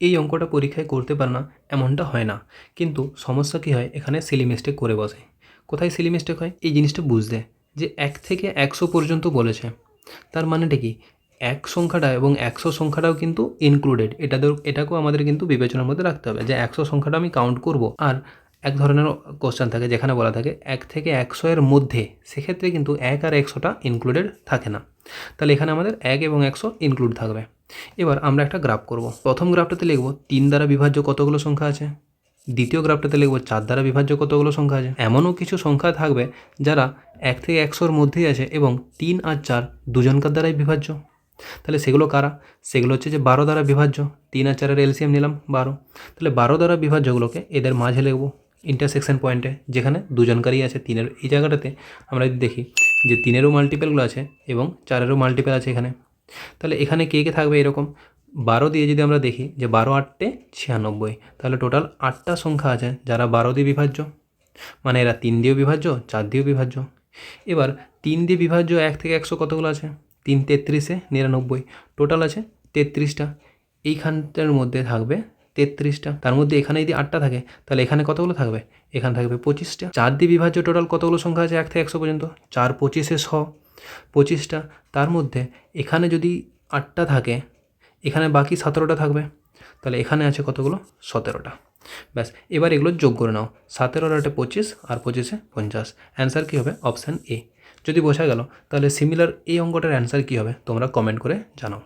এই অঙ্কটা পরীক্ষায় করতে পারে না এমনটা হয় না, কিন্তু সমস্যা কী হয়, এখানে সিলি মিস্টেক করে বসে। কোথায় সিলি মিস্টেক হয় এই জিনিসটা বুঝতে, যে 1 থেকে 100 পর্যন্ত বলেছে, তার মানেটা কি, 1 সংখ্যাটা এবং 100 সংখ্যাটাও কিন্তু ইনক্লুডেড। এটাকেও আমাদের কিন্তু বিবেচনার মধ্যে রাখতে হবে যে 100 সংখ্যাটা আমি কাউন্ট করব। আর এক ধরনের কোশ্চেন থাকে যেখানে বলা থাকে 1 থেকে 100 এর মধ্যে, সেক্ষেত্রে কিন্তু 1 আর 100টা ইনক্লুডেড থাকে না। তাহলে এখানে আমাদের 1 এবং 100 ইনক্লুড থাকবে। এবার আমরা একটা গ্রাফ করব। প্রথম গ্রাফটাতে লিখব 3 দ্বারা বিভাজ্য কতগুলো সংখ্যা আছে, দ্বিতীয় গ্রাফটাতে লিখব 4 দ্বারা বিভাজ্য কতগুলো সংখ্যা আছে। এমনও কিছু সংখ্যা থাকবে যারা 1 থেকে 100-র মধ্যেই আছে এবং 3 আর 4 দুজনকার দ্বারাই বিভাজ্য। তাহলে সেগুলো কারা? সেগুলো হচ্ছে যে 12 দ্বারা বিভাজ্য। 3 আর 4-এর এলসিএম নিলাম 12। তাহলে 12 দ্বারা বিভাজ্যগুলোকে এদের মাঝে লিখব ইন্টারসেকশন পয়েন্টে, যেখানে দুজনকারই আছে 3-এর। এই জায়গাটাতে আমরা যদি দেখি যে 3-এরও মাল্টিপেলগুলো আছে এবং 4-এরও মাল্টিপেল আছে এখানে। তাহলে এখানে কে কে থাকবে এরকম 12 দিয়ে যদি আমরা দেখি যে 12 8 96, তাহলে টোটাল 8টা সংখ্যা আছে যারা 12 দিয়ে বিভাজ্য, মানে এরা 3 দিয়েও বিভাজ্য, 4 দিয়েও বিভাজ্য। এবার 3 দিয়ে বিভাজ্য 1 থেকে 100 কতগুলো আছে, 3 33-এ 99, টোটাল আছে 33টা। এইখানটার মধ্যে থাকবে 33টা, তার মধ্যে এখানে যদি 8টা থাকে তাহলে এখানে কতগুলো থাকবে, এখানে থাকবে 25টা। 4 দিয়ে বিভাজ্য টোটাল কতগুলো সংখ্যা আছে 1 থেকে 100 পর্যন্ত, 4 25-এ 100, 25টা। তার মধ্যে এখানে যদি 8টা থাকে, এখানে বাকি 17টা থাকবে, তাহলে এখানে আছে কতগুলো, 17টা। ব্যাস, এবার এগুলো যোগ করে নাও, 17 আর 8-এ 25 আর 25-এ 50। অ্যান্সার কী হবে, অপশান এ। যদি বোঝা গেল, তাহলে সিমিলার এই অঙ্কটার অ্যান্সার কী হবে তোমরা কমেন্ট করে জানাও।